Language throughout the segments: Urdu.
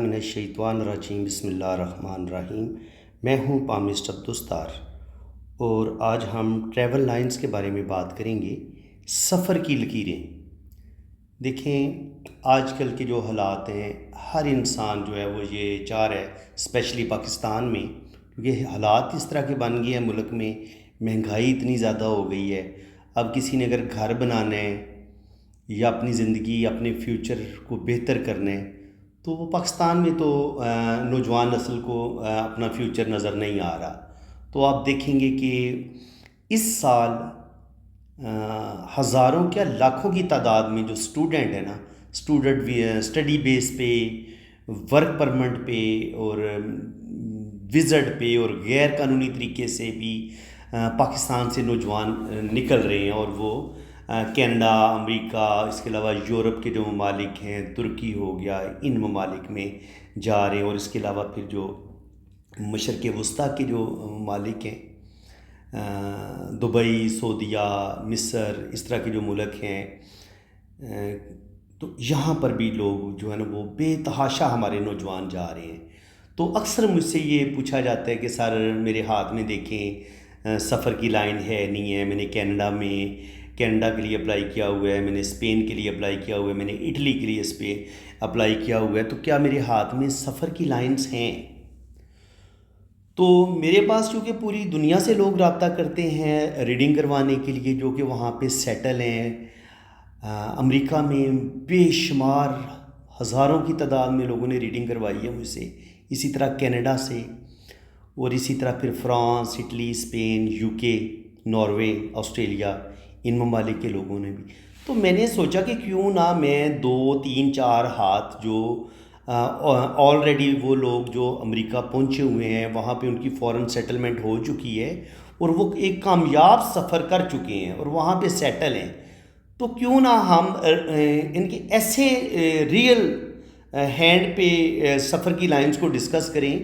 من الشیطان الرجیم بسم اللہ الرحمن الرحیم۔ میں ہوں پامسٹ عبدالستار اور آج ہم ٹریول لائنز کے بارے میں بات کریں گے، سفر کی لکیریں۔ دیکھیں آج کل کے جو حالات ہیں، ہر انسان جو ہے وہ یہ چاہ رہا ہے، اسپیشلی پاکستان میں، کیونکہ حالات اس طرح کے بن گئے ہیں ملک میں، مہنگائی اتنی زیادہ ہو گئی ہے۔ اب کسی نے اگر گھر بنانا ہے یا اپنی زندگی اپنے فیوچر کو بہتر کرنا ہے تو وہ پاکستان میں تو نوجوان نسل کو اپنا فیوچر نظر نہیں آ رہا۔ تو آپ دیکھیں گے کہ اس سال ہزاروں کیا لاکھوں کی تعداد میں جو اسٹوڈنٹ ہیں نا، اسٹوڈنٹ اسٹڈی بیس پہ، ورک پرمٹ پہ اور وزٹ پہ اور غیر قانونی طریقے سے بھی پاکستان سے نوجوان نکل رہے ہیں، اور وہ کینیڈا، امریکہ، اس کے علاوہ یورپ کے جو ممالک ہیں، ترکی ہو گیا، ان ممالک میں جا رہے ہیں، اور اس کے علاوہ پھر جو مشرق وسطیٰ کے جو ممالک ہیں، دبئی، سعودیہ، مصر، اس طرح کے جو ملک ہیں، تو یہاں پر بھی لوگ جو ہے نا وہ بے تحاشا ہمارے نوجوان جا رہے ہیں۔ تو اکثر مجھ سے یہ پوچھا جاتا ہے کہ سر میرے ہاتھ میں دیکھیں سفر کی لائن ہے نہیں ہے، میں نے کینیڈا کے لیے اپلائی کیا ہوا ہے، میں نے اسپین کے لیے اپلائی کیا ہوا ہے، میں نے اٹلی کے لیے اپلائی کیا ہوا ہے، تو کیا میرے ہاتھ میں سفر کی لائنز ہیں؟ تو میرے پاس چونکہ پوری دنیا سے لوگ رابطہ کرتے ہیں ریڈنگ کروانے کے لیے، جو کہ وہاں پہ سیٹل ہیں۔ امریکہ میں بے شمار ہزاروں کی تعداد میں لوگوں نے ریڈنگ کروائی ہے مجھ سے، اسی طرح کینیڈا سے، اور اسی طرح پھر France, Italy, Spain, UK، Norway, Australia, ان ممالک کے لوگوں نے بھی۔ تو میں نے سوچا کہ کیوں نہ میں 2، 3، 4 ہاتھ جو آلریڈی وہ لوگ جو امریکہ پہنچے ہوئے ہیں، وہاں پہ ان کی فورن سیٹلمنٹ ہو چکی ہے اور وہ ایک کامیاب سفر کر چکے ہیں اور وہاں پہ سیٹل ہیں، تو کیوں نہ ہم ان کے ایسے ریئل ہینڈ پہ سفر کی لائنز کو ڈسکس کریں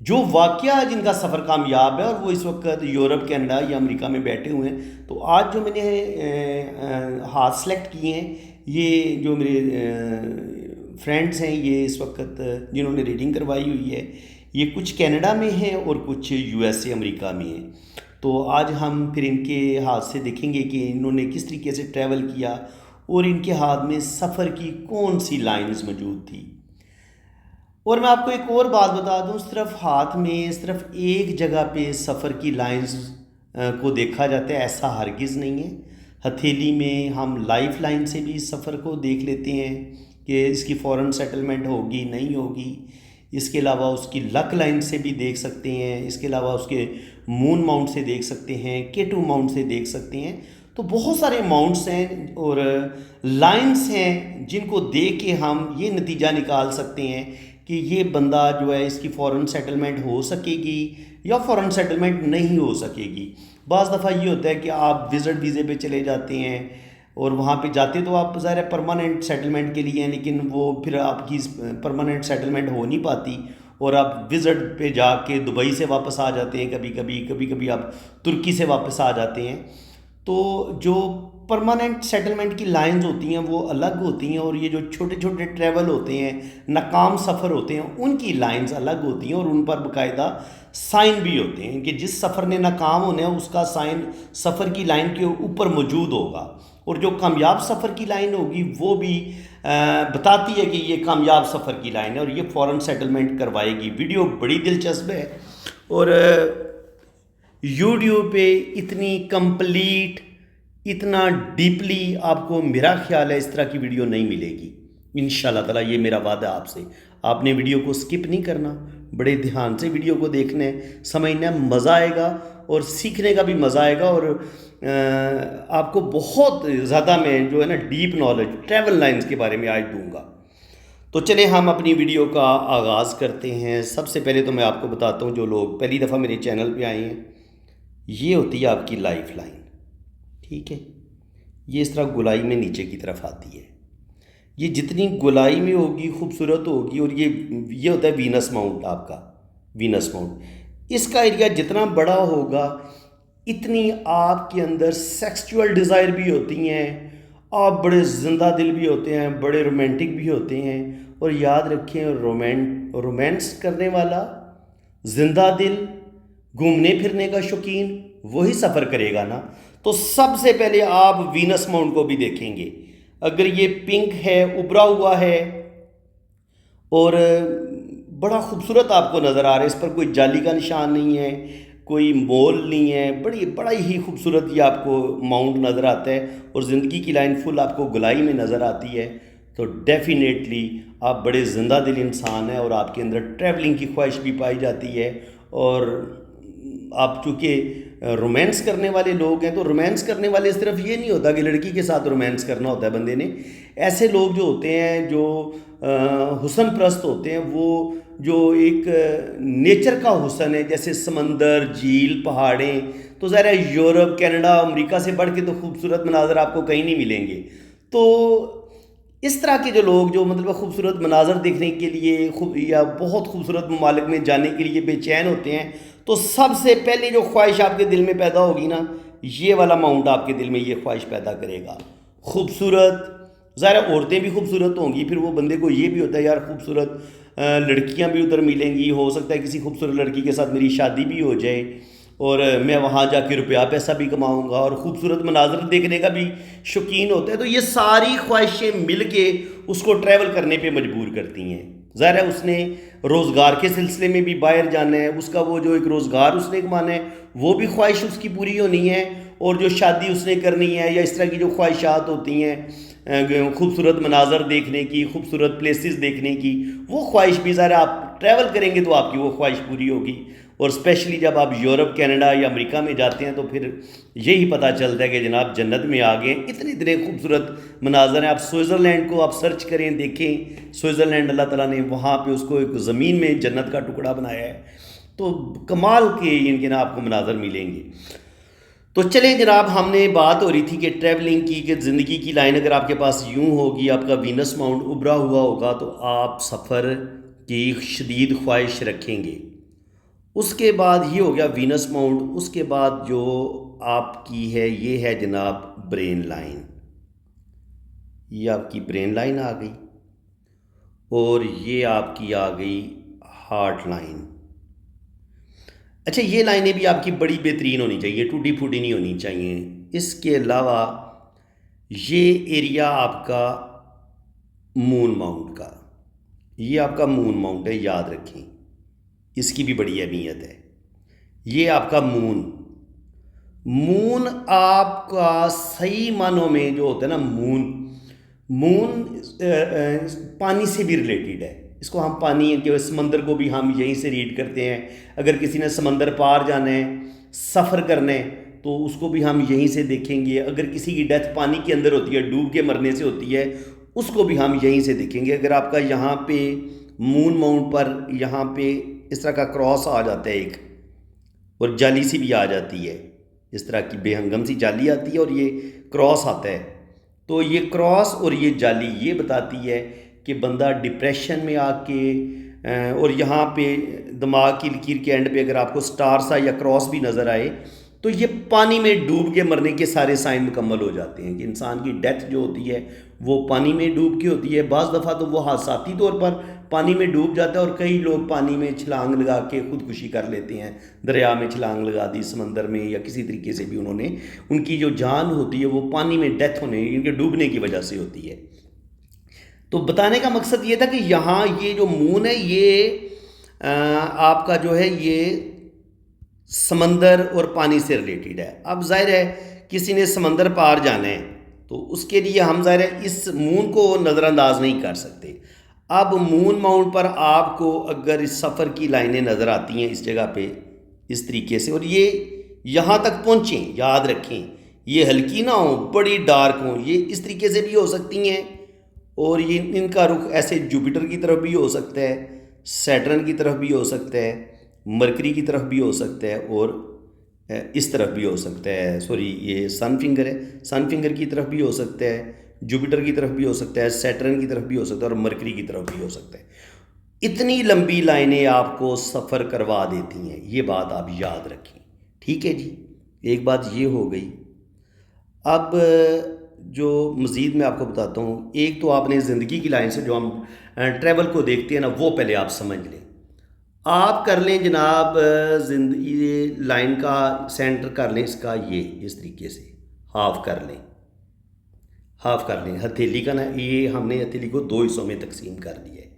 جو واقعہ جن کا سفر کامیاب ہے، اور وہ اس وقت یورپ، کینیڈا یا امریکہ میں بیٹھے ہوئے ہیں۔ تو آج جو میں نے ہاتھ سلیکٹ کیے ہیں، یہ جو میرے فرینڈز ہیں، یہ اس وقت جنہوں نے ریڈنگ کروائی ہوئی ہے، یہ کچھ کینیڈا میں ہیں اور کچھ USA امریکہ میں ہیں۔ تو آج ہم پھر ان کے ہاتھ سے دیکھیں گے کہ انہوں نے کس طریقے سے ٹریول کیا اور ان کے ہاتھ میں سفر کی کون سی لائنز موجود تھی۔ اور میں آپ کو ایک اور بات بتا دوں، صرف ہاتھ میں صرف ایک جگہ پہ سفر کی لائنز کو دیکھا جاتا ہے، ایسا ہرگز نہیں ہے۔ ہتھیلی میں ہم لائف لائن سے بھی سفر کو دیکھ لیتے ہیں کہ اس کی فورن سیٹلمنٹ ہوگی نہیں ہوگی۔ اس کے علاوہ اس کی لک لائن سے بھی دیکھ سکتے ہیں، اس کے علاوہ اس کے مون ماؤنٹ سے دیکھ سکتے ہیں، K2 ماؤنٹ سے دیکھ سکتے ہیں۔ تو بہت سارے ماؤنٹس ہیں اور لائنز ہیں جن کو دیکھ کے ہم یہ نتیجہ نکال سکتے ہیں کہ یہ بندہ جو ہے اس کی فورن سیٹلمنٹ ہو سکے گی یا فورن سیٹلمنٹ نہیں ہو سکے گی۔ بعض دفعہ یہ ہوتا ہے کہ آپ وزٹ ویزے پہ چلے جاتے ہیں اور وہاں پہ جاتے تو آپ ظاہر ہے پرماننٹ سیٹلمنٹ کے لیے ہیں، لیکن وہ پھر آپ کی پرماننٹ سیٹلمنٹ ہو نہیں پاتی اور آپ وزٹ پہ جا کے دبئی سے واپس آ جاتے ہیں، کبھی کبھی آپ ترکی سے واپس آ جاتے ہیں۔ تو جو پرماننٹ سیٹلمنٹ کی لائنز ہوتی ہیں وہ الگ ہوتی ہیں، اور یہ جو چھوٹے چھوٹے ٹریول ہوتے ہیں، ناکام سفر ہوتے ہیں، ان کی لائنز الگ ہوتی ہیں اور ان پر باقاعدہ سائن بھی ہوتے ہیں کہ جس سفر نے ناکام ہونا ہے اس کا سائن سفر کی لائن کے اوپر موجود ہوگا، اور جو کامیاب سفر کی لائن ہوگی وہ بھی بتاتی ہے کہ یہ کامیاب سفر کی لائن ہے اور یہ فورن سیٹلمنٹ کروائے گی۔ ویڈیو بڑی دلچسپ ہے اور یوٹیوب پہ اتنی کمپلیٹ، اتنا ڈیپلی آپ کو میرا خیال ہے اس طرح کی ویڈیو نہیں ملے گی انشاءاللہ تعالیٰ، یہ میرا وعدہ آپ سے۔ آپ نے ویڈیو کو سکپ نہیں کرنا، بڑے دھیان سے ویڈیو کو دیکھنا ہے، سمجھنا ہے، مزہ آئے گا اور سیکھنے کا بھی مزہ آئے گا، اور آپ کو بہت زیادہ میں جو ہے نا ڈیپ نالج ٹریول لائنز کے بارے میں آج دوں گا۔ تو چلیں ہم اپنی ویڈیو کا آغاز کرتے ہیں۔ سب سے پہلے تو میں آپ کو بتاتا ہوں، جو لوگ پہلی دفعہ میرے چینل پہ آئے ہیں، یہ ہوتی ہے آپ کی لائف لائن، ٹھیک ہے؟ یہ اس طرح گولائی میں نیچے کی طرف آتی ہے، یہ جتنی گولائی میں ہوگی خوبصورت ہوگی، اور یہ ہوتا ہے وینس ماؤنٹ، آپ کا وینس ماؤنٹ۔ اس کا ایریا جتنا بڑا ہوگا اتنی آپ کے اندر سیکسچول ڈیزائر بھی ہوتی ہیں، آپ بڑے زندہ دل بھی ہوتے ہیں، بڑے رومانٹک بھی ہوتے ہیں، اور یاد رکھیں رومانس کرنے والا، زندہ دل، گھومنے پھرنے کا شوقین وہی سفر کرے گا نا۔ تو سب سے پہلے آپ وینس ماؤنٹ کو بھی دیکھیں گے، اگر یہ پنک ہے، ابھرا ہوا ہے اور بڑا خوبصورت آپ کو نظر آ رہا ہے، اس پر کوئی جالی کا نشان نہیں ہے، کوئی مول نہیں ہے، بڑا ہی خوبصورت یہ آپ کو ماؤنٹ نظر آتا ہے، اور زندگی کی لائن فل آپ کو گلائی میں نظر آتی ہے، تو ڈیفینیٹلی آپ بڑے زندہ دل انسان ہیں، اور آپ کے اندر ٹریولنگ کی خواہش بھی پائی جاتی ہے۔ اور آپ چونکہ رومانس کرنے والے لوگ ہیں، تو رومانس کرنے والے صرف یہ نہیں ہوتا کہ لڑکی کے ساتھ رومانس کرنا ہوتا ہے بندے نے، ایسے لوگ جو ہوتے ہیں جو حسن پرست ہوتے ہیں، وہ جو ایک نیچر کا حسن ہے، جیسے سمندر، جھیل، پہاڑیں، تو ظاہر ہے یورپ، کینیڈا، امریکہ سے بڑھ کے تو خوبصورت مناظر آپ کو کہیں نہیں ملیں گے۔ تو اس طرح کے جو لوگ جو مطلب خوبصورت مناظر دیکھنے کے لیے یا بہت خوبصورت ممالک میں جانے کے لیے بے چین ہوتے ہیں، تو سب سے پہلے جو خواہش آپ کے دل میں پیدا ہوگی نا، یہ والا ماؤنٹ آپ کے دل میں یہ خواہش پیدا کرے گا۔ خوبصورت، ظاہر عورتیں بھی خوبصورت ہوں گی، پھر وہ بندے کو یہ بھی ہوتا ہے یار خوبصورت لڑکیاں بھی ادھر ملیں گی، ہو سکتا ہے کسی خوبصورت لڑکی کے ساتھ میری شادی بھی ہو جائے، اور میں وہاں جا کے روپیہ پیسہ بھی کماؤں گا، اور خوبصورت مناظر دیکھنے کا بھی شوقین ہوتا ہے۔ تو یہ ساری خواہشیں مل کے اس کو ٹریول کرنے پہ مجبور کرتی ہیں۔ ظاہر ہے اس نے روزگار کے سلسلے میں بھی باہر جانا ہے، اس کا وہ جو ایک روزگار اس نے کمانا ہے وہ بھی خواہش اس کی پوری ہونی ہے، اور جو شادی اس نے کرنی ہے یا اس طرح کی جو خواہشات ہوتی ہیں خوبصورت مناظر دیکھنے کی، خوبصورت پلیسز دیکھنے کی، وہ خواہش بھی ظاہر آپ ٹریول کریں گے تو آپ کی وہ خواہش پوری ہوگی۔ اور اسپیشلی جب آپ یورپ، کینیڈا یا امریکہ میں جاتے ہیں تو پھر یہی پتہ چلتا ہے کہ جناب جنت میں آ گئے، اتنے خوبصورت مناظر ہیں۔ آپ سوئٹزرلینڈ کو آپ سرچ کریں، دیکھیں سوئٹزرلینڈ اللہ تعالیٰ نے وہاں پہ اس کو ایک زمین میں جنت کا ٹکڑا بنایا ہے، تو کمال کے ان آپ کو مناظر ملیں گے۔ تو چلیں جناب، ہم نے بات ہو رہی تھی کہ ٹریولنگ کی، کہ زندگی کی لائن اگر آپ کے پاس یوں ہوگی، آپ کا وینس ماؤنٹ ابھرا ہوا ہوگا تو آپ سفر کی شدید خواہش رکھیں گے۔ اس کے بعد یہ ہو گیا وینس ماؤنٹ، اس کے بعد جو آپ کی ہے یہ ہے جناب برین لائن، یہ آپ کی برین لائن آ گئی، اور یہ آپ کی آ گئی ہارٹ لائن۔ اچھا، یہ لائنیں بھی آپ کی بڑی بہترین ہونی چاہیے، ٹوٹی پھوٹی نہیں ہونی چاہیے۔ اس کے علاوہ یہ ایریا آپ کا مون ماؤنٹ کا، یہ آپ کا مون ماؤنٹ ہے، یاد رکھیں اس کی بھی بڑی اہمیت ہے۔ یہ آپ کا مون آپ کا صحیح معنوں میں جو ہوتا ہے نا، مون پانی سے بھی ریلیٹڈ ہے۔ اس کو ہم پانی کے سمندر کو بھی ہم یہیں سے ریڈ کرتے ہیں۔ اگر کسی نے سمندر پار جانا ہے، سفر کرنا ہے، تو اس کو بھی ہم یہیں سے دیکھیں گے۔ اگر کسی کی ڈیتھ پانی کے اندر ہوتی ہے، ڈوب کے مرنے سے ہوتی ہے، اس کو بھی ہم یہیں سے دیکھیں گے۔ اگر آپ کا یہاں پہ مون ماؤنٹ پر یہاں پہ اس طرح کا کراس آ جاتا ہے ایک، اور جالی سی بھی آ جاتی ہے، اس طرح کی بے ہنگم سی جالی آتی ہے اور یہ کراس آتا ہے، تو یہ کراس اور یہ جالی یہ بتاتی ہے کہ بندہ ڈپریشن میں آ کے، اور یہاں پہ دماغ کی لکیر کے اینڈ پہ اگر آپ کو سٹار سا یا کراس بھی نظر آئے تو یہ پانی میں ڈوب کے مرنے کے سارے سائن مکمل ہو جاتے ہیں، کہ انسان کی ڈیتھ جو ہوتی ہے وہ پانی میں ڈوب کے ہوتی ہے۔ بعض دفعہ تو وہ حادثاتی طور پر پانی میں ڈوب جاتا ہے، اور کئی لوگ پانی میں چھلانگ لگا کے خودکشی کر لیتے ہیں، دریا میں چھلانگ لگا دی، سمندر میں، یا کسی طریقے سے بھی انہوں نے، ان کی جو جان ہوتی ہے وہ پانی میں ڈیتھ ہونے، ان کے ڈوبنے کی وجہ سے ہوتی ہے۔ تو بتانے کا مقصد یہ تھا کہ یہاں یہ جو مون ہے یہ آپ کا جو ہے یہ سمندر اور پانی سے ریلیٹڈ ہے۔ اب ظاہر ہے کسی نے سمندر پار جانا ہے تو اس کے لیے ہم ظاہر ہے اس مون کو نظر انداز نہیں کر سکتے۔ اب مون ماؤنٹ پر آپ کو اگر اس سفر کی لائنیں نظر آتی ہیں اس جگہ پہ اس طریقے سے، اور یہ یہاں تک پہنچیں، یاد رکھیں یہ ہلکی نہ ہوں، بڑی ڈارک ہوں، یہ اس طریقے سے بھی ہو سکتی ہیں، اور یہ ان کا رخ ایسے جوپیٹر کی طرف بھی ہو سکتا ہے، سیٹرن کی طرف بھی ہو سکتا ہے، مرکری کی طرف بھی ہو سکتا ہے، اور اس طرف بھی ہو سکتا ہے، سوری یہ سن فنگر ہے، سن فنگر کی طرف بھی ہو سکتا ہے، جوپیٹر کی طرف بھی ہو سکتا ہے، سیٹرن کی طرف بھی ہو سکتا ہے، اور مرکری کی طرف بھی ہو سکتا ہے۔ اتنی لمبی لائنیں آپ کو سفر کروا دیتی ہیں، یہ بات آپ یاد رکھیں، ٹھیک ہے جی۔ ایک بات یہ ہو گئی۔ اب جو مزید میں آپ کو بتاتا ہوں، ایک تو آپ نے زندگی کی لائن سے جو ہم ٹریول کو دیکھتے ہیں نا، وہ پہلے آپ سمجھ لیں. آپ کر لیں جناب زندگی لائن کا سینٹر کر لیں اس کا یہ اس طریقے سے ہاف کر لیں. ہاف کر لیں ہتھیلی کا نا، یہ ہم نے ہتھیلی کو دو حصوں میں تقسیم کر دیا ہے.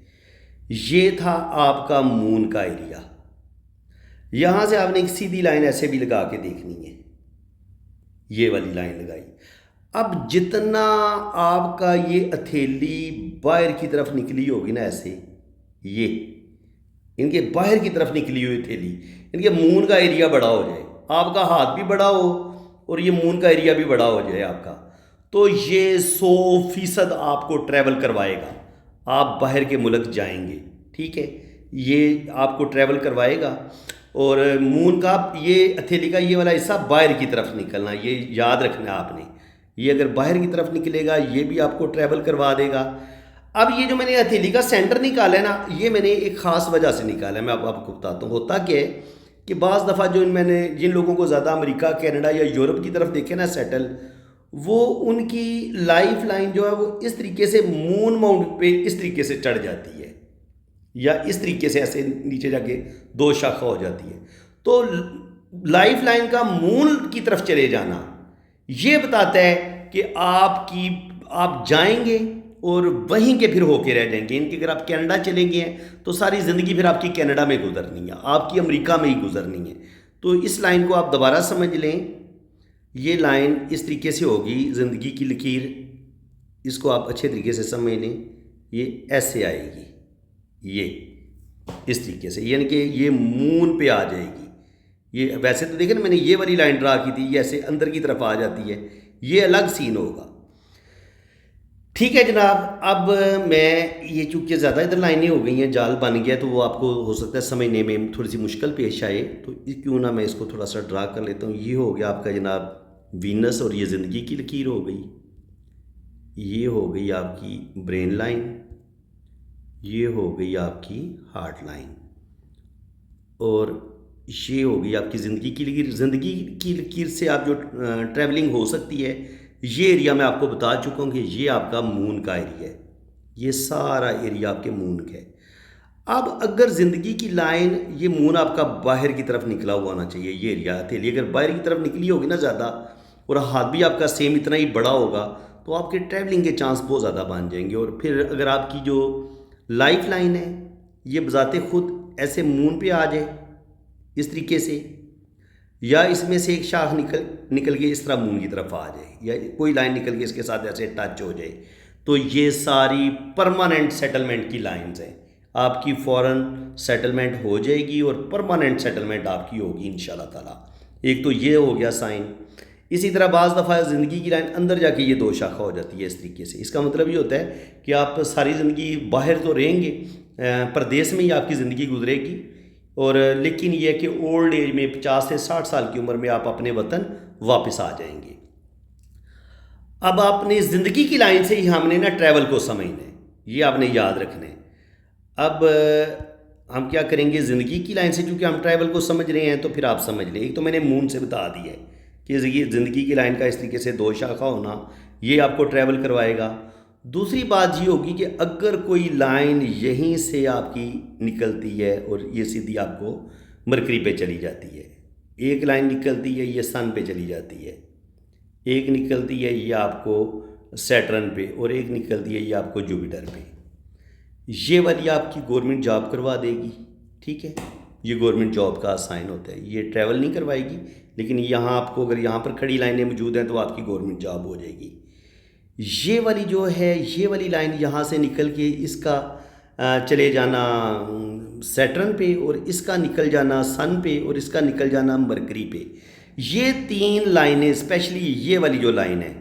یہ تھا آپ کا مون کا ایریا. یہاں سے آپ نے ایک سیدھی لائن ایسے بھی لگا کے دیکھنی ہے، یہ والی لائن لگائی. اب جتنا آپ کا یہ ہتھیلی باہر کی طرف نکلی ہوگی نا، ایسے یہ ان کے باہر کی طرف نکلی ہوئی ہتھیلی، ان کے مون کا ایریا بڑا ہو جائے، آپ کا ہاتھ بھی بڑا ہو اور یہ مون کا ایریا بھی بڑا ہو جائے آپ کا، تو یہ 100% آپ کو ٹریول کروائے گا. آپ باہر کے ملک جائیں گے، ٹھیک ہے، یہ آپ کو ٹریول کروائے گا. اور مون کا یہ ہتھیلی کا یہ والا حصہ باہر کی طرف نکلنا، یہ یاد رکھنا آپ نے. یہ اگر باہر کی طرف نکلے گا یہ بھی آپ کو ٹریول کروا دے گا. اب یہ جو میں نے ہتھیلی کا سینٹر نکالا ہے نا، یہ میں نے ایک خاص وجہ سے نکالا ہے. میں آپ کو بتاتا ہوں ہوتا کیا ہے کہ بعض دفعہ جو میں نے جن لوگوں کو زیادہ امریکہ کینیڈا یا یورپ کی طرف دیکھے نا سیٹل، وہ ان کی لائف لائن جو ہے وہ اس طریقے سے مون ماؤنٹ پہ اس طریقے سے چڑھ جاتی ہے، یا اس طریقے سے ایسے نیچے جا کے دو شاخہ ہو جاتی ہے. تو لائف لائن کا مون کی طرف چلے جانا یہ بتاتا ہے کہ آپ جائیں گے اور وہیں کے پھر ہو کے رہ جائیں گے. ان کے اگر آپ کینیڈا چلیں گے ہیں تو ساری زندگی پھر آپ کی کینیڈا میں گزرنی ہے، آپ کی امریکہ میں ہی گزرنی ہے. تو اس لائن کو آپ دوبارہ سمجھ لیں. یہ لائن اس طریقے سے ہوگی، زندگی کی لکیر، اس کو آپ اچھے طریقے سے سمجھ لیں. یہ ایسے آئے گی، یہ اس طریقے سے، یعنی کہ یہ مون پہ آ جائے گی. یہ ویسے تو دیکھیں نا میں نے یہ والی لائن ڈرا کی تھی، یہ ایسے اندر کی طرف آ جاتی ہے، یہ الگ سین ہوگا. ٹھیک ہے جناب. اب میں یہ چونکہ زیادہ ادھر لائنیں ہو گئی ہیں، جال بن گیا، تو وہ آپ کو ہو سکتا ہے سمجھنے میں تھوڑی سی مشکل پیش آئے، تو کیوں نہ میں اس کو تھوڑا سا ڈرا کر لیتا ہوں. یہ ہو گیا آپ کا جناب وینس، اور یہ زندگی کی لکیر ہو گئی. یہ ہو گئی آپ کی برین لائن، یہ ہو گئی آپ کی ہارٹ لائن، اور یہ ہو گئی آپ کی زندگی کی لکیر. زندگی کی لکیر سے آپ جو ٹریولنگ ہو سکتی ہے، یہ ایریا میں آپ کو بتا چکا ہوں کہ یہ آپ کا مون کا ایریا ہے. یہ سارا ایریا آپ کے مون کا ہے. اب اگر زندگی کی لائن، یہ مون آپ کا باہر کی طرف نکلا ہوا ہونا چاہیے. یہ ایریا ہتھیلی اگر باہر کی طرف نکلی ہوگی نا زیادہ، اور ہاتھ بھی آپ کا سیم اتنا ہی بڑا ہوگا، تو آپ کے ٹریولنگ کے چانس بہت زیادہ بن جائیں گے. اور پھر اگر آپ کی جو لائف لائن ہے یہ بذات خود ایسے مون پہ آ جائے اس طریقے سے، یا اس میں سے ایک شاخ نکل کے اس طرح مون کی طرف آ جائے، یا کوئی لائن نکل کے اس کے ساتھ ایسے ٹچ ہو جائے، تو یہ ساری پرماننٹ سیٹلمنٹ کی لائنز ہیں. آپ کی فوراً سیٹلمنٹ ہو جائے گی، اور پرماننٹ سیٹلمنٹ آپ کی ہوگی انشاءاللہ تعالیٰ. ایک تو یہ ہو گیا سائن. اسی طرح بعض دفعہ زندگی کی لائن اندر جا کے یہ دو شاخہ ہو جاتی ہے اس طریقے سے. اس کا مطلب یہ ہوتا ہے کہ آپ ساری زندگی باہر تو رہیں گے، پردیس میں ہی آپ کی زندگی گزرے گی، اور لیکن یہ کہ اولڈ ایج میں 50 سے 60 سال کی عمر میں آپ اپنے وطن واپس آ جائیں گے. اب آپ نے زندگی کی لائن سے ہی ہم نے نا ٹریول کو سمجھنا ہے، یہ آپ نے یاد رکھنا ہے. اب ہم کیا کریں گے، زندگی کی لائن سے چونکہ ہم ٹریول کو سمجھ رہے ہیں تو پھر آپ سمجھ لیں. ایک تو میں نے مون سے بتا دیا ہے کہ زندگی کی لائن کا اس طریقے سے دو شاخہ ہونا یہ آپ کو ٹریول کروائے گا. دوسری بات یہ ہوگی کہ اگر کوئی لائن یہیں سے آپ کی نکلتی ہے اور یہ سیدھی آپ کو مرکری پہ چلی جاتی ہے، ایک لائن نکلتی ہے یہ سن پہ چلی جاتی ہے، ایک نکلتی ہے یہ آپ کو سیٹرن پہ، اور ایک نکلتی ہے یہ آپ کو جوپیٹر پہ، یہ والی آپ کی گورنمنٹ جاب کروا دے گی. ٹھیک ہے، یہ گورنمنٹ جاب کا سائن ہوتا ہے. یہ ٹریول نہیں کروائے گی، لیکن یہاں آپ کو اگر یہاں پر کھڑی لائنیں موجود ہیں تو آپ کی گورنمنٹ جاب ہو جائے گی. یہ والی جو ہے، یہ والی لائن یہاں سے نکل کے اس کا چلے جانا سیٹرن پہ، اور اس کا نکل جانا سن پہ، اور اس کا نکل جانا مرکری پہ. یہ تین لائنیں اسپیشلی یہ والی جو لائن ہے،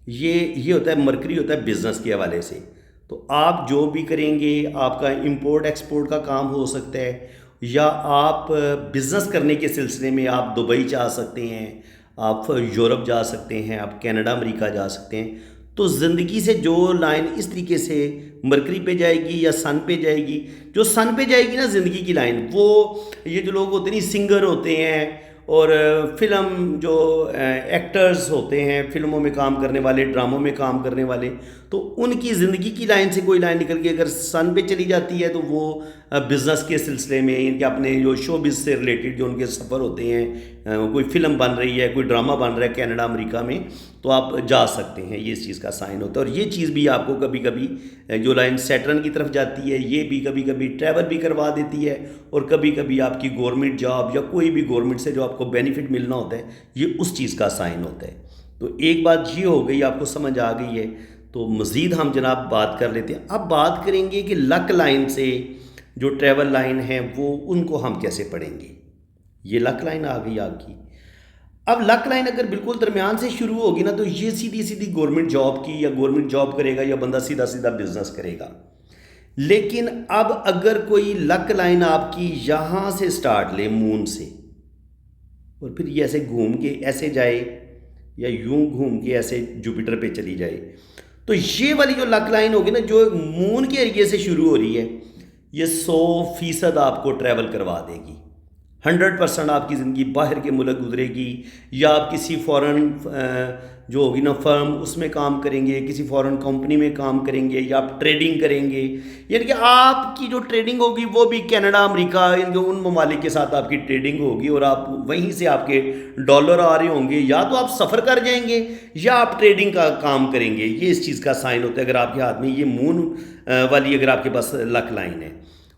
یہ ہوتا ہے مرکری ہوتا ہے بزنس کے حوالے سے. تو آپ جو بھی کریں گے، آپ کا امپورٹ ایکسپورٹ کا کام ہو سکتا ہے، یا آپ بزنس کرنے کے سلسلے میں آپ دبئی جا سکتے ہیں، آپ یورپ جا سکتے ہیں، آپ کینیڈا امریکہ جا سکتے ہیں. تو زندگی سے جو لائن اس طریقے سے مرکری پہ جائے گی یا سن پہ جائے گی، جو سن پہ جائے گی نا زندگی کی لائن، وہ یہ جو لوگ ہوتے ہیں سنگر ہوتے ہیں، اور فلم جو ایکٹرز ہوتے ہیں، فلموں میں کام کرنے والے، ڈراموں میں کام کرنے والے، تو ان کی زندگی کی لائن سے کوئی لائن نکل کے اگر سن پہ چلی جاتی ہے تو وہ بزنس کے سلسلے میں، ان کے اپنے جو شو بز سے ریلیٹڈ جو ان کے سفر ہوتے ہیں، کوئی فلم بن رہی ہے، کوئی ڈرامہ بن رہا ہے کینیڈا امریکہ میں، تو آپ جا سکتے ہیں، یہ اس چیز کا سائن ہوتا ہے۔ اور یہ چیز بھی آپ کو کبھی کبھی جو لائن سیٹرن کی طرف جاتی ہے، یہ بھی کبھی کبھی ٹریول بھی کروا دیتی ہے، اور کبھی کبھی آپ کی گورنمنٹ جاب یا کوئی بھی گورنمنٹ سے جو آپ کو بینیفٹ ملنا ہوتا ہے، یہ اس چیز کا سائن ہوتا ہے۔ تو ایک بات یہ ہو گئی، آپ کو سمجھ آ گئی ہے، تو مزید ہم جناب بات کر لیتے ہیں۔ اب بات کریں گے کہ لک لائن سے جو ٹریول لائن ہے وہ ان کو ہم کیسے پڑھیں گے۔ یہ لک لائن آ گئی آپ کی۔ اب لک لائن اگر بالکل درمیان سے شروع ہوگی نا، تو یہ سیدھی سیدھی گورنمنٹ جاب کی، یا گورنمنٹ جاب کرے گا، یا بندہ سیدھا سیدھا بزنس کرے گا۔ لیکن اب اگر کوئی لک لائن آپ کی یہاں سے سٹارٹ لے، مون سے، اور پھر یہ ایسے گھوم کے ایسے جائے، یا یوں گھوم کے ایسے جوپیٹر پہ چلی جائے، تو یہ والی جو لک لائن ہوگی نا، جو مون کے ایریے سے شروع ہو رہی ہے، یہ 100% آپ کو ٹریول کروا دے گی۔ 100% آپ کی زندگی باہر کے ملک گزرے گی، یا آپ کسی فورن جو ہوگی نا فرم، اس میں کام کریں گے، کسی فورن کمپنی میں کام کریں گے، یا آپ ٹریڈنگ کریں گے، یعنی کہ آپ کی جو ٹریڈنگ ہوگی وہ بھی کینیڈا امریکہ ان ممالک کے ساتھ آپ کی ٹریڈنگ ہوگی، اور آپ وہیں سے آپ کے ڈالر آ رہے ہوں گے، یا تو آپ سفر کر جائیں گے یا آپ ٹریڈنگ کا کام کریں گے۔ یہ اس چیز کا سائن ہوتا ہے اگر آپ کے ہاتھ میں یہ مون والی اگر آپ کے پاس لک لائن ہے۔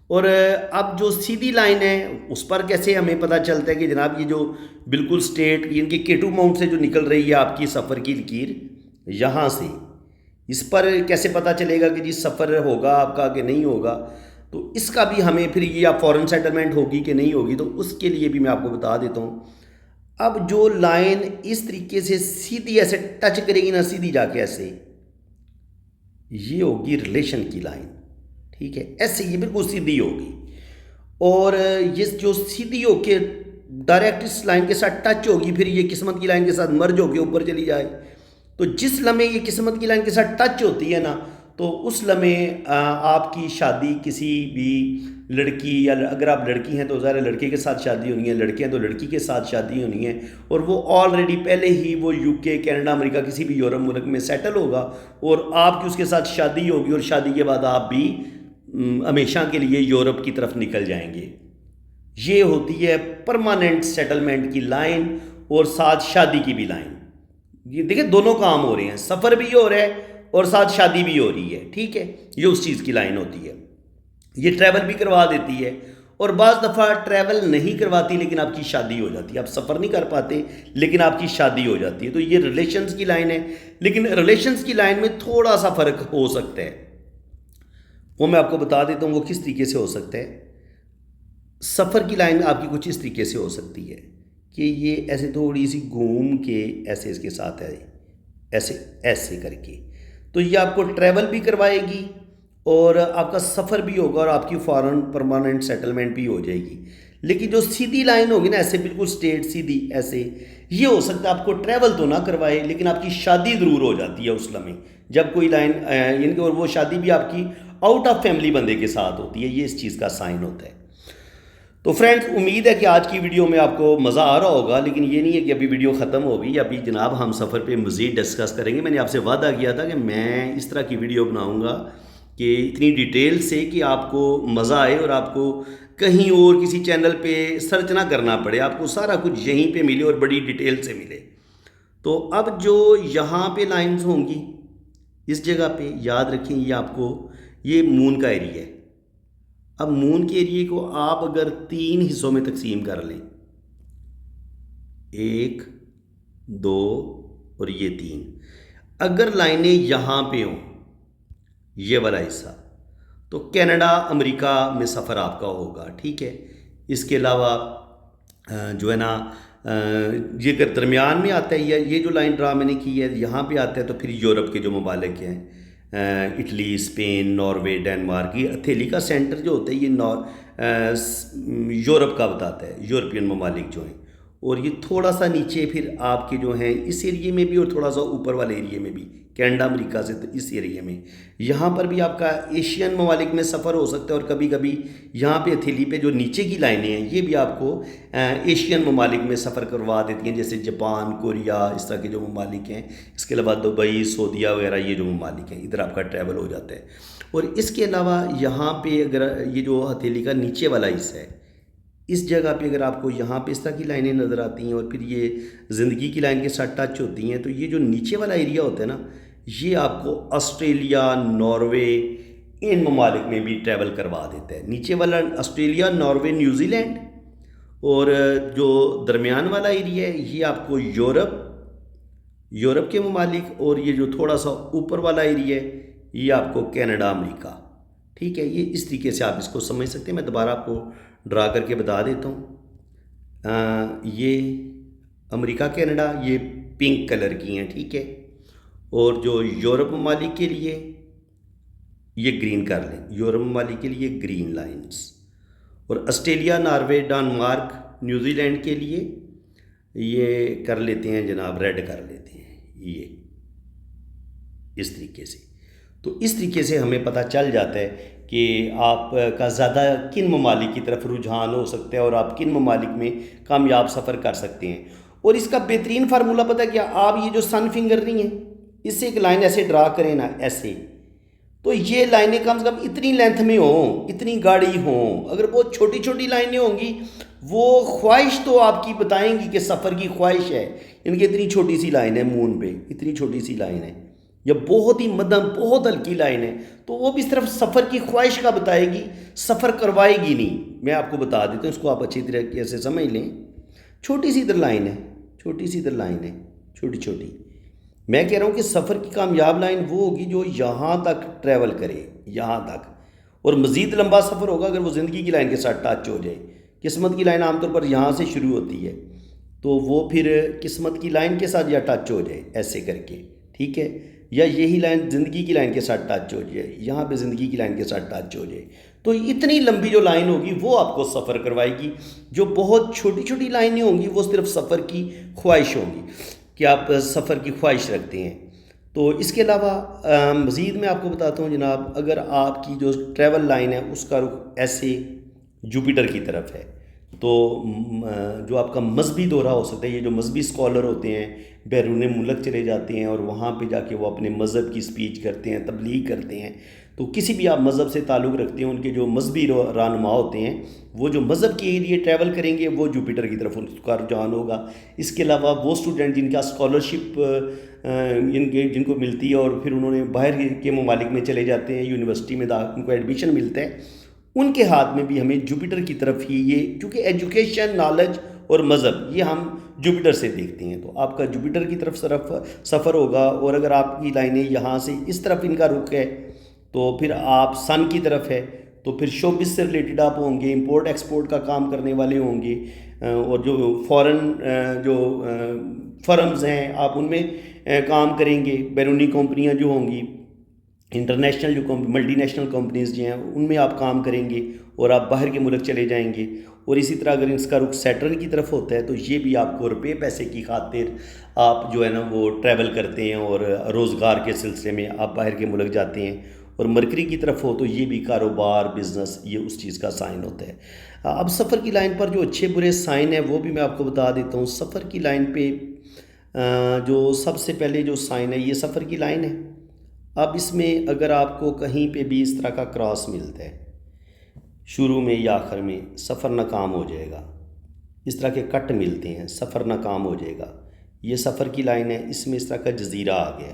اور اب جو سیدھی لائن ہے اس پر کیسے ہمیں پتہ چلتا ہے کہ جناب یہ جو بالکل سٹیٹ ان کی کیٹو ماؤنٹ سے جو نکل رہی ہے آپ کی سفر کی لکیر یہاں سے، اس پر کیسے پتہ چلے گا کہ جی سفر ہوگا آپ کا کہ نہیں ہوگا؟ تو اس کا بھی ہمیں پھر یہ آپ فورن سیٹلمنٹ ہوگی کہ نہیں ہوگی، تو اس کے لیے بھی میں آپ کو بتا دیتا ہوں۔ اب جو لائن اس طریقے سے سیدھی ایسے ٹچ کرے گی نا، سیدھی جا کے ایسے، یہ ہوگی ریلیشن کی لائن، ٹھیک ہے، ایسے یہ بالکل سیدھی ہوگی، اور یہ جو سیدھی ہو کے ڈائریکٹ اس لائن کے ساتھ ٹچ ہوگی، پھر یہ قسمت کی لائن کے ساتھ مرج ہو کے اوپر چلی جائے۔ تو جس لمحے یہ قسمت کی لائن کے ساتھ ٹچ ہوتی ہے نا، تو اس لمحے آپ کی شادی کسی بھی لڑکی، یا اگر آپ لڑکی ہیں تو ظاہر لڑکے کے ساتھ شادی ہونی ہے، لڑکے ہیں تو لڑکی کے ساتھ شادی ہونی ہے، اور وہ آلریڈی پہلے ہی وہ یو کے، کینیڈا، امریکہ کسی بھی یورپ ملک میں سیٹل ہوگا، اور آپ کی اس کے ساتھ شادی ہوگی، اور شادی کے بعد آپ بھی ہمیشہ کے لیے یورپ کی طرف نکل جائیں گے۔ یہ ہوتی ہے پرماننٹ سیٹلمنٹ کی لائن، اور ساتھ شادی کی بھی لائن۔ یہ دیکھیں دونوں کام ہو رہے ہیں، سفر بھی ہو رہا ہے اور ساتھ شادی بھی ہو رہی ہے، ٹھیک ہے، یہ اس چیز کی لائن ہوتی ہے۔ یہ ٹریول بھی کروا دیتی ہے، اور بعض دفعہ ٹریول نہیں کرواتی لیکن آپ کی شادی ہو جاتی ہے، آپ سفر نہیں کر پاتے لیکن آپ کی شادی ہو جاتی ہے۔ تو یہ ریلیشنز کی لائن ہے، لیکن ریلیشنز کی لائن میں تھوڑا سا فرق ہو سکتا ہے، وہ میں آپ کو بتا دیتا ہوں وہ کس طریقے سے ہو سکتا ہے۔ سفر کی لائن آپ کی کچھ اس طریقے سے ہو سکتی ہے کہ یہ ایسے تھوڑی سی گھوم کے ایسے اس کے ساتھ ہے، ایسے ایسے کر کے، تو یہ آپ کو ٹریول بھی کروائے گی، اور آپ کا سفر بھی ہوگا، اور آپ کی فارن پرماننٹ سیٹلمنٹ بھی ہو جائے گی۔ لیکن جو سیدھی لائن ہوگی نا، ایسے بالکل سٹیٹ سیدھی ایسے، یہ ہو سکتا ہے آپ کو ٹریول تو نہ کروائے لیکن آپ کی شادی ضرور ہو جاتی ہے اس لمحے، جب کوئی لائن یعنی کہ، اور وہ شادی بھی آپ کی آؤٹ آف فیملی بندے کے ساتھ ہوتی ہے، یہ اس چیز کا سائن ہوتا ہے۔ تو فرینڈز، امید ہے کہ آج کی ویڈیو میں آپ کو مزہ آ رہا ہوگا، لیکن یہ نہیں ہے کہ ابھی ویڈیو ختم ہوگی، ابھی جناب ہم سفر پہ مزید ڈسکس کریں گے۔ میں نے آپ سے وعدہ کیا تھا کہ میں اس طرح کی ویڈیو بناؤں گا کہ اتنی ڈیٹیل سے کہ آپ کو مزہ آئے، اور آپ کو کہیں اور کسی چینل پہ سرچ نہ کرنا پڑے، آپ کو سارا کچھ یہیں پہ ملے اور بڑی ڈیٹیل سے ملے۔ تو اب جو یہاں پہ لائنز ہوں گی اس جگہ پہ، یاد رکھیں یہ آپ کو، یہ مون کا ایریا ہے۔ اب مون کے ایریے کو آپ اگر 3 حصوں میں تقسیم کر لیں، 1 2 اور یہ 3، اگر لائنیں یہاں پہ ہوں یہ والا حصہ، تو کینیڈا امریکہ میں سفر آپ کا ہوگا، ٹھیک ہے۔ اس کے علاوہ جو ہے نا، یہ اگر درمیان میں آتا ہے، یہ جو لائن ڈرا میں نے کی ہے یہاں پہ آتا ہے، تو پھر یورپ کے جو ممالک ہیں، اٹلی، اسپین، ناروے، ڈینمارک، یہ ہتھیلی کا سینٹر جو ہوتا ہے یہ یورپ کا بتاتا ہے، یورپین ممالک جو ہیں، اور یہ تھوڑا سا نیچے پھر آپ کے جو ہیں اس ایریے میں بھی اور تھوڑا سا اوپر والے ایریے میں بھی کینیڈا امریکہ سے اس ایریے میں یہاں پر بھی آپ کا ایشین ممالک میں سفر ہو سکتا ہے، اور کبھی کبھی یہاں پہ ہتھیلی پہ جو نیچے کی لائنیں ہیں یہ بھی آپ کو ایشین ممالک میں سفر کروا دیتی ہیں، جیسے جاپان، کوریا، اس طرح کے جو ممالک ہیں، اس کے علاوہ دبئی، سعودیہ وغیرہ یہ جو ممالک ہیں ادھر آپ کا ٹریول ہو جاتا ہے۔ اور اس کے علاوہ یہاں پہ اگر یہ جو ہتھیلی کا نیچے والا حصہ ہے اس جگہ پہ اگر آپ کو یہاں پہ اس طرح کی لائنیں نظر آتی ہیں اور پھر یہ زندگی کی لائن کے ساتھ ٹچ ہوتی ہیں، تو یہ جو نیچے والا ایریا ہوتا ہے نا یہ آپ کو آسٹریلیا، ناروے، ان ممالک میں بھی ٹریول کروا دیتا ہے۔ نیچے والا آسٹریلیا، ناروے، نیوزی لینڈ، اور جو درمیان والا ایریا ہے یہ آپ کو یورپ کے ممالک، اور یہ جو تھوڑا سا اوپر والا ایریا ہے یہ آپ کو کینیڈا، امریکہ۔ ٹھیک ہے، یہ اس طریقے سے آپ اس کو سمجھ سکتے ہیں۔ میں دوبارہ آپ کو ڈرا کر کے بتا دیتا ہوں۔ یہ امریکہ، کینیڈا یہ پنک کلر کی ہیں، ٹھیک ہے، اور جو یورپ ممالک کے لیے یہ گرین کر لیں، یورپ ممالک کے لیے گرین لائنز، اور Australia, Norway, Denmark, New Zealand کے لیے یہ کر لیتے ہیں جناب ریڈ کر لیتے ہیں، یہ اس طریقے سے۔ تو اس طریقے سے ہمیں پتہ چل جاتا ہے کہ آپ کا زیادہ کن ممالک کی طرف رجحان ہو سکتا ہے اور آپ کن ممالک میں کامیاب سفر کر سکتے ہیں۔ اور اس کا بہترین فارمولہ پتہ ہے کیا؟ آپ یہ جو سن فنگر نہیں ہے اس سے ایک لائن ایسے ڈرا کریں نا، ایسے، تو یہ لائنیں کم سے کم اتنی لینتھ میں ہوں، اتنی گاڑی ہوں۔ اگر بہت چھوٹی چھوٹی لائنیں ہوں گی وہ خواہش تو آپ کی بتائیں گی کہ سفر کی خواہش ہے، ان کی اتنی چھوٹی سی لائن ہے مون پہ، اتنی چھوٹی سی لائن ہے، یا بہت ہی مدھم، بہت ہلکی لائن ہے، تو وہ بھی صرف سفر کی خواہش کا بتائے گی، سفر کروائے گی نہیں۔ میں آپ کو بتا دیتا ہوں، اس کو آپ اچھی طریقے سے سمجھ لیں۔ چھوٹی سی ادھر لائن ہے، چھوٹی سی ادھر لائن ہے، چھوٹی چھوٹی۔ میں کہہ رہا ہوں کہ سفر کی کامیاب لائن وہ ہوگی جو یہاں تک ٹریول کرے، یہاں تک، اور مزید لمبا سفر ہوگا اگر وہ زندگی کی لائن کے ساتھ ٹچ ہو جائے۔ قسمت کی لائن عام طور پر یہاں سے شروع ہوتی ہے، تو وہ پھر قسمت کی لائن کے ساتھ یا ٹچ ہو جائے ایسے کر کے، ٹھیک ہے، یا یہی لائن زندگی کی لائن کے ساتھ ٹچ ہو جائے، یہاں پہ زندگی کی لائن کے ساتھ ٹچ ہو جائے، تو اتنی لمبی جو لائن ہوگی وہ آپ کو سفر کروائے گی۔ جو بہت چھوٹی چھوٹی لائنیں ہوں گی وہ صرف سفر کی خواہش ہوگی کہ آپ سفر کی خواہش رکھتے ہیں۔ تو اس کے علاوہ مزید میں آپ کو بتاتا ہوں جناب، اگر آپ کی جو ٹریول لائن ہے اس کا رخ ایسے جوپیٹر کی طرف ہے، تو جو آپ کا مذہبی دورہ ہو سکتا ہے، یہ جو مذہبی اسکالر ہوتے ہیں بیرون ملک چلے جاتے ہیں اور وہاں پہ جا کے وہ اپنے مذہب کی اسپیچ کرتے ہیں، تبلیغ کرتے ہیں، تو کسی بھی آپ مذہب سے تعلق رکھتے ہیں ان کے جو مذہبی رہنما ہوتے ہیں وہ جو مذہب کے لیے ٹریول کریں گے وہ جوپیٹر کی طرف ان کا رجحان ہوگا۔ اس کے علاوہ وہ اسٹوڈنٹ جن کا اسکالرشپ جن کو ملتی ہے اور پھر انہوں نے باہر کے ممالک میں چلے جاتے ہیں، یونیورسٹی میں ان کو ایڈمیشن ملتا ہے، ان کے ہاتھ میں بھی ہمیں جوپیٹر کی طرف ہی یہ، کیونکہ ایجوکیشن، نالج اور مذہب یہ ہم جوپیٹر سے دیکھتے ہیں، تو آپ کا جوپیٹر کی طرف سفر ہوگا۔ اور اگر آپ کی لائنیں یہاں سے اس طرف ان کا رخ ہے تو پھر آپ سن کی طرف ہے، تو پھر شوبز سے ریلیٹڈ آپ ہوں گے، امپورٹ ایکسپورٹ کا کام کرنے والے ہوں گے، اور جو فورن جو فرمز ہیں آپ ان میں کام کریں گے، بیرونی کمپنیاں جو ہوں گی، انٹرنیشنل جو ملٹی نیشنل کمپنیز جو ہیں ان میں آپ کام کریں گے اور آپ باہر کے ملک چلے جائیں گے۔ اور اسی طرح اگر اس کا رخ سیٹرن کی طرف ہوتا ہے تو یہ بھی آپ کو روپے پیسے کی خاطر آپ جو ہے نا وہ ٹریول کرتے ہیں اور روزگار کے سلسلے میں آپ باہر کے ملک جاتے ہیں۔ اور مرکری کی طرف ہو تو یہ بھی کاروبار، بزنس، یہ اس چیز کا سائن ہوتا ہے۔ اب سفر کی لائن پر جو اچھے برے سائن ہیں وہ بھی میں آپ کو بتا دیتا ہوں۔ سفر کی لائن پہ جو سب سے پہلے جو سائن ہے یہ سفر کی لائن ہے۔ اب اس میں اگر آپ کو کہیں پہ بھی اس طرح کا کراس ملتا ہے شروع میں یا آخر میں، سفر ناکام ہو جائے گا۔ اس طرح کے کٹ ملتے ہیں، سفر ناکام ہو جائے گا۔ یہ سفر کی لائن ہے، اس میں اس طرح کا جزیرہ آ گیا،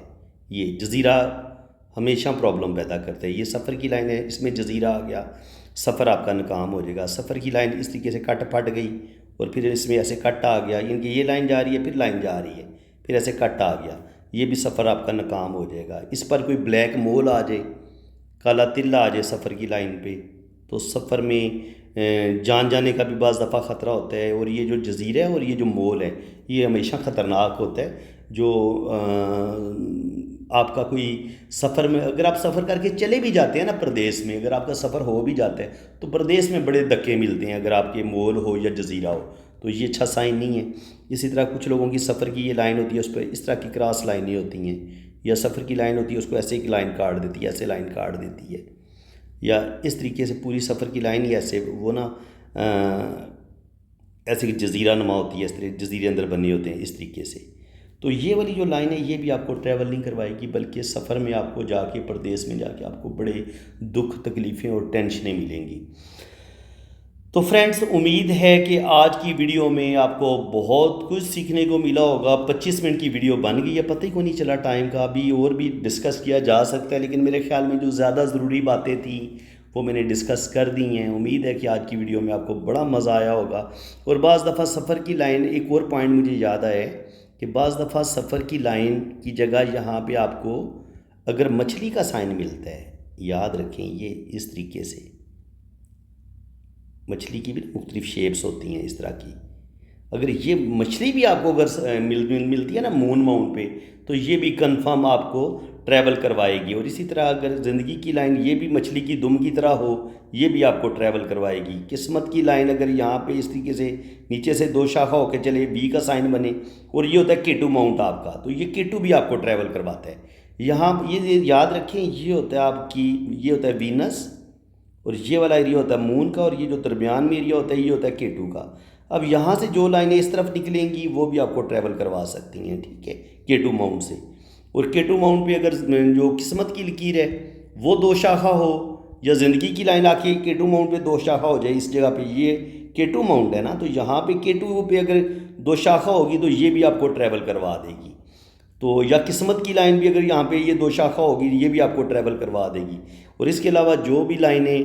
یہ جزیرہ ہمیشہ پرابلم پیدا کرتا ہے۔ یہ سفر کی لائن ہے، اس میں جزیرہ آ گیا، سفر آپ کا ناکام ہو جائے گا۔ سفر کی لائن اس طریقے سے کٹ پھٹ گئی اور پھر اس میں ایسے کٹ آ گیا، یعنی کہ یہ لائن جا رہی ہے پھر لائن جا رہی ہے، پھر ایسے کٹ آ گیا، یہ بھی سفر آپ کا ناکام ہو جائے گا۔ اس پر کوئی بلیک مول آ جائے، کالا تل آ جائے سفر کی لائن پہ، تو سفر میں جان جانے کا بھی بعض دفعہ خطرہ ہوتا ہے۔ اور یہ جو جزیرہ ہے اور یہ جو مول ہے یہ ہمیشہ خطرناک ہوتا ہے۔ جو آپ کا کوئی سفر میں اگر آپ سفر کر کے چلے بھی جاتے ہیں نا پردیس میں، اگر آپ کا سفر ہو بھی جاتا ہے تو پردیس میں بڑے دھکے ملتے ہیں اگر آپ کے مول ہو یا جزیرہ ہو، تو یہ اچھا سائن نہیں ہے۔ اسی طرح کچھ لوگوں کی سفر کی یہ لائن ہوتی ہے، اس پہ اس طرح کی کراس لائنیں ہوتی ہیں، یا سفر کی لائن ہوتی ہے اس کو ایسے ایک لائن کاٹ دیتی ہے، ایسے لائن کاٹ دیتی ہے، یا اس طریقے سے پوری سفر کی لائن ہی ایسے وہ نا ایسے کہ جزیرہ نما ہوتی ہے، اس طرح جزیرے اندر بنے ہوتے ہیں اس طریقے سے۔ تو یہ والی جو لائن ہے یہ بھی آپ کو ٹریول نہیں کروائے گی، بلکہ سفر میں آپ کو جا کے پردیس میں جا کے آپ کو بڑے دکھ تکلیفیں اور ٹینشنیں ملیں گی۔ تو فرینڈز، امید ہے کہ آج کی ویڈیو میں آپ کو بہت کچھ سیکھنے کو ملا ہوگا۔ 25 منٹ کی ویڈیو بن گئی ہے، پتہ ہی کو نہیں چلا ٹائم کا، ابھی اور بھی ڈسکس کیا جا سکتا ہے، لیکن میرے خیال میں جو زیادہ ضروری باتیں تھیں وہ میں نے ڈسکس کر دی ہیں۔ امید ہے کہ آج کی ویڈیو میں آپ کو بڑا مزہ آیا ہوگا۔ اور بعض دفعہ سفر کی لائن، ایک اور پوائنٹ مجھے یاد آئے کہ بعض دفعہ سفر کی لائن کی جگہ یہاں پہ آپ کو اگر مچھلی کا سائن ملتا ہے، یاد رکھیں یہ اس طریقے سے، مچھلی کی بھی مختلف شیپس ہوتی ہیں اس طرح کی، اگر یہ مچھلی بھی آپ کو اگر ملتی ہے نا مون پہ، تو یہ بھی کنفرم آپ کو ٹریول کروائے گی۔ اور اسی طرح اگر زندگی کی لائن یہ بھی مچھلی کی دم کی طرح ہو، یہ بھی آپ کو ٹریول کروائے گی۔ قسمت کی لائن اگر یہاں پہ اس طریقے سے نیچے سے 2 شاخہ ہو کے چلے، بی کا سائن بنے، اور یہ ہوتا ہے کیٹو ماؤنٹ آپ کا، تو یہ کیٹو بھی آپ کو ٹریول کرواتا ہے۔ یہاں یہ یاد رکھیں، یہ ہوتا ہے آپ کی، یہ ہوتا ہے وینس، اور یہ والا ایریا ہوتا ہے مون کا، اور یہ جو درمیان میں ایریا ہوتا ہے یہ ہوتا ہے کیٹو کا۔ اب یہاں سے جو لائنیں اس طرف نکلیں گی وہ بھی آپ کو ٹریول کروا سکتی ہیں، ٹھیک ہے، کیٹو ماؤنٹ سے۔ اور کیٹو ماؤنٹ پہ اگر جو قسمت کی لکیر ہے وہ 2 شاخہ ہو، یا زندگی کی لائن آ کے کیٹو ماؤنٹ پہ 2 شاخہ ہو جائے، اس جگہ پہ یہ کیٹو ماؤنٹ ہے نا، تو یہاں پہ کیٹو پہ اگر 2 شاخہ ہوگی تو یہ بھی آپ کو ٹریول کروا دے گی۔ تو یا قسمت کی لائن بھی اگر یہاں پہ یہ 2 شاخہ ہوگی یہ بھی آپ کو ٹریول کروا دے گی۔ اور اس کے علاوہ جو بھی لائنیں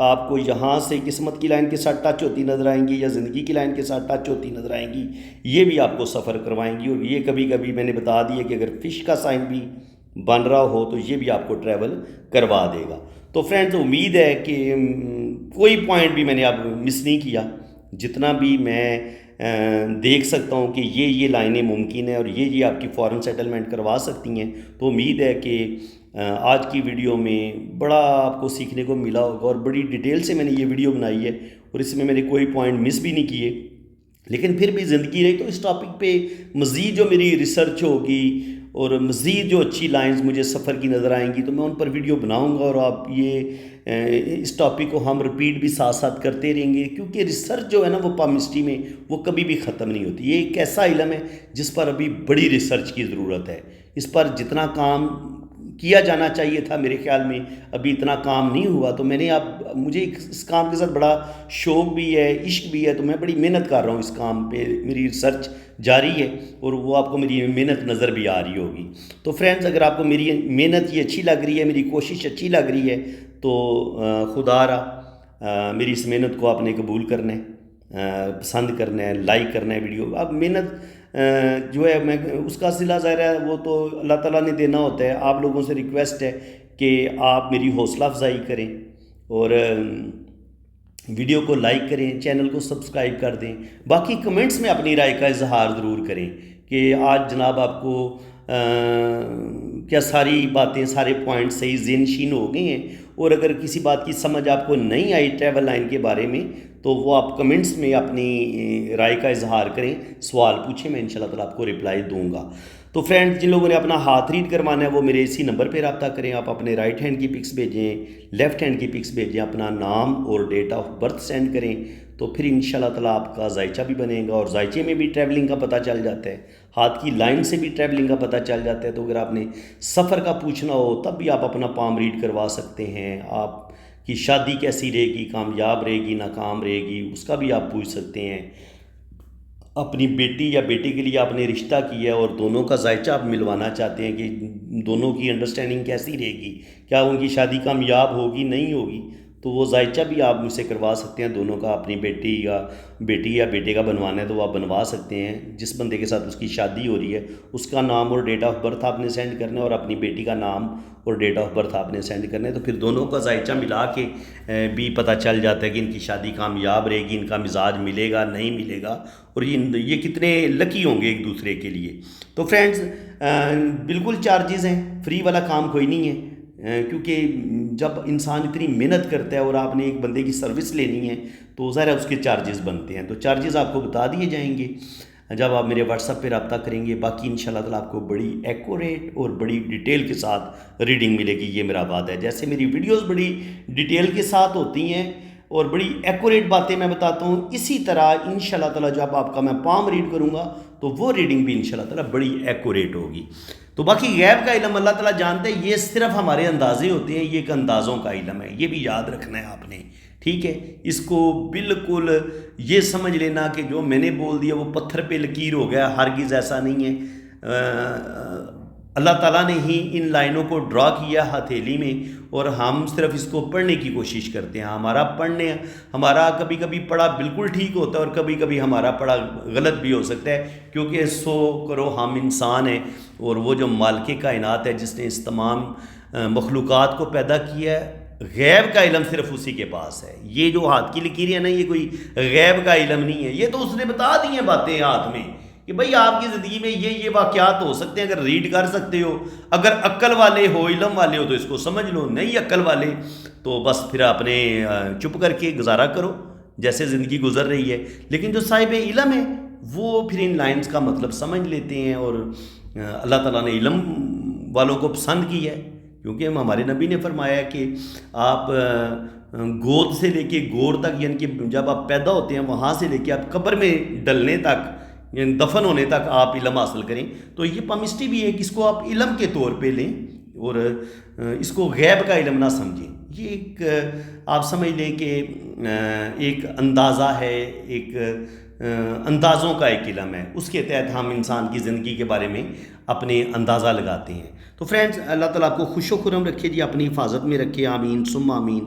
آپ کو یہاں سے قسمت کی لائن کے ساتھ ٹچ ہوتی نظر آئیں گی، یا زندگی کی لائن کے ساتھ ٹچ ہوتی نظر آئیں گی، یہ بھی آپ کو سفر کروائیں گی۔ اور یہ کبھی کبھی میں نے بتا دیا کہ اگر فش کا سائن بھی بن رہا ہو تو یہ بھی آپ کو ٹریول کروا دے گا۔ تو فرینڈز، امید ہے کہ کوئی پوائنٹ بھی میں نے اب مس نہیں کیا، جتنا بھی میں دیکھ سکتا ہوں کہ یہ لائنیں ممکن ہیں اور یہ آپ کی فورن سیٹلمنٹ کروا سکتی ہیں۔ تو امید ہے کہ آج کی ویڈیو میں بڑا آپ کو سیکھنے کو ملا ہوگا، اور بڑی ڈیٹیل سے میں نے یہ ویڈیو بنائی ہے، اور اس میں نے کوئی پوائنٹ مس بھی نہیں کیے، لیکن پھر بھی زندگی رہی تو اس ٹاپک پہ مزید جو میری ریسرچ ہوگی اور مزید جو اچھی لائنز مجھے سفر کی نظر آئیں گی تو میں ان پر ویڈیو بناؤں گا، اور آپ اس ٹاپک کو ہم رپیٹ بھی ساتھ ساتھ کرتے رہیں گے، کیونکہ ریسرچ جو ہے نا وہ پامسٹری میں وہ کبھی بھی ختم نہیں ہوتی۔ یہ ایک ایسا علم ہے جس پر ابھی بڑی ریسرچ کی ضرورت ہے۔ اس پر جتنا کام کیا جانا چاہیے تھا میرے خیال میں ابھی اتنا کام نہیں ہوا، تو میں نے مجھے اس کام کے ساتھ بڑا شوق بھی ہے، عشق بھی ہے، تو میں بڑی محنت کر رہا ہوں اس کام پہ، میری ریسرچ جاری ہے، اور وہ آپ کو میری محنت نظر بھی آ رہی ہوگی۔ تو فرینڈز، اگر آپ کو میری محنت یہ اچھی لگ رہی ہے، میری کوشش اچھی لگ رہی ہے، تو خدا را میری اس محنت کو آپ نے قبول کرنا ہے، پسند کرنا ہے، لائک کرنا ہے ویڈیو۔ اب محنت جو ہے میں اس کا صلہ ظاہر ہے وہ تو اللہ تعالیٰ نے دینا ہوتا ہے۔ آپ لوگوں سے ریکویسٹ ہے کہ آپ میری حوصلہ افزائی کریں، اور ویڈیو کو لائک کریں، چینل کو سبسکرائب کر دیں، باقی کمنٹس میں اپنی رائے کا اظہار ضرور کریں کہ آج جناب آپ کو کیا ساری باتیں، سارے پوائنٹ صحیح ذہن نشین ہو گئے ہیں، اور اگر کسی بات کی سمجھ آپ کو نہیں آئی ٹریول لائن کے بارے میں تو وہ آپ کمنٹس میں اپنی رائے کا اظہار کریں، سوال پوچھیں، میں انشاءاللہ تعالیٰ آپ کو رپلائی دوں گا۔ تو فرینڈز، جن لوگوں نے اپنا ہاتھ ریڈ کروانا ہے وہ میرے اسی نمبر پہ رابطہ کریں۔ آپ اپنے رائٹ ہینڈ کی پکس بھیجیں، لیفٹ ہینڈ کی پکس بھیجیں، اپنا نام اور ڈیٹ آف برتھ سینڈ کریں، تو پھر انشاءاللہ تعالیٰ آپ کا ذائچہ بھی بنے گا، اور ذائچے میں بھی ٹریولنگ کا پتہ چل جاتا ہے، ہاتھ کی لائن سے بھی ٹریولنگ کا پتہ چل جاتا ہے۔ تو اگر آپ نے سفر کا پوچھنا ہو تب بھی آپ اپنا پام ریڈ کروا سکتے ہیں۔ آپ کی شادی کیسی رہے گی، کامیاب رہے گی، ناکام رہے گی، اس کا بھی آپ پوچھ سکتے ہیں۔ اپنی بیٹی یا بیٹے کے لیے آپ نے رشتہ کیا ہے اور دونوں کا ذائچہ آپ ملوانا چاہتے ہیں کہ دونوں کی انڈرسٹینڈنگ کیسی رہے گی، کیا ان کی شادی کامیاب ہوگی نہیں ہوگی، تو وہ ذائچہ بھی آپ مجھ سے کروا سکتے ہیں دونوں کا۔ اپنی بیٹی یا بیٹے کا بنوانا ہے تو وہ آپ بنوا سکتے ہیں۔ جس بندے کے ساتھ اس کی شادی ہو رہی ہے اس کا نام اور ڈیٹ آف برتھ آپ نے سینڈ کرنا ہے، اور اپنی بیٹی کا نام اور ڈیٹ آف برتھ آپ نے سینڈ کرنا ہے، تو پھر دونوں کا ذائچہ ملا کے بھی پتہ چل جاتا ہے کہ ان کی شادی کامیاب رہے گی، ان کا مزاج ملے گا نہیں ملے گا، اور یہ کتنے لکی ہوں گے ایک دوسرے کے لیے۔ تو فرینڈز، بالکل چارجز ہیں، فری والا کام کوئی نہیں ہے، کیونکہ جب انسان اتنی محنت کرتا ہے اور آپ نے ایک بندے کی سروس لینی ہے تو ظاہر ہے اس کے چارجز بنتے ہیں، تو چارجز آپ کو بتا دیے جائیں گے جب آپ میرے واٹس ایپ پہ رابطہ کریں گے۔ باقی انشاءاللہ تعالیٰ آپ کو بڑی ایکوریٹ اور بڑی ڈیٹیل کے ساتھ ریڈنگ ملے گی، یہ میرا وعدہ ہے۔ جیسے میری ویڈیوز بڑی ڈیٹیل کے ساتھ ہوتی ہیں اور بڑی ایکوریٹ باتیں میں بتاتا ہوں، اسی طرح انشاءاللہ تعالیٰ جب آپ کا میں پام ریڈ کروں گا تو وہ ریڈنگ بھی انشاءاللہ تعالیٰ بڑی ایکوریٹ ہوگی۔ تو باقی غیب کا علم اللہ تعالیٰ جانتے ہیں، یہ صرف ہمارے اندازے ہوتے ہیں، یہ ایک اندازوں کا علم ہے، یہ بھی یاد رکھنا ہے آپ نے، ٹھیک ہے۔ اس کو بالکل یہ سمجھ لینا کہ جو میں نے بول دیا وہ پتھر پہ لکیر ہو گیا، ہرگز ایسا نہیں ہے۔ اللہ تعالیٰ نے ہی ان لائنوں کو ڈرا کیا ہتھیلی میں، اور ہم صرف اس کو پڑھنے کی کوشش کرتے ہیں۔ ہمارا کبھی کبھی پڑھا بالکل ٹھیک ہوتا ہے اور کبھی کبھی ہمارا پڑھا غلط بھی ہو سکتا ہے، کیونکہ سو کرو ہم انسان ہیں، اور وہ جو مالک کائنات ہے جس نے اس تمام مخلوقات کو پیدا کیا ہے، غیب کا علم صرف اسی کے پاس ہے۔ یہ جو ہاتھ کی لکیریں ہیں نا، یہ کوئی غیب کا علم نہیں ہے، یہ تو اس نے بتا دی ہیں باتیں ہاتھ میں کہ بھئی آپ کی زندگی میں یہ واقعات ہو سکتے ہیں، اگر ریڈ کر سکتے ہو، اگر عقل والے ہو، علم والے ہو تو اس کو سمجھ لو، نہیں عقل والے تو بس پھر اپنے چپ کر کے گزارا کرو جیسے زندگی گزر رہی ہے۔ لیکن جو صاحب علم ہے وہ پھر ان لائنز کا مطلب سمجھ لیتے ہیں، اور اللہ تعالیٰ نے علم والوں کو پسند کیا ہے، کیونکہ ہمارے نبی نے فرمایا ہے کہ آپ گود سے لے کے گور تک، یعنی کہ جب آپ پیدا ہوتے ہیں وہاں سے لے کے آپ قبر میں ڈلنے تک، یعنی دفن ہونے تک آپ علم حاصل کریں۔ تو یہ پامسٹری بھی ہے کہ اس کو آپ علم کے طور پہ لیں اور اس کو غیب کا علم نہ سمجھیں۔ یہ ایک آپ سمجھ لیں کہ ایک اندازہ ہے، ایک اندازوں کا ایک علم ہے، اس کے تحت ہم انسان کی زندگی کے بارے میں اپنے اندازہ لگاتے ہیں۔ تو فرینڈز، اللہ تعالیٰ آپ کو خوش و خرم رکھے جی، اپنی حفاظت میں رکھے، آمین ثم آمین۔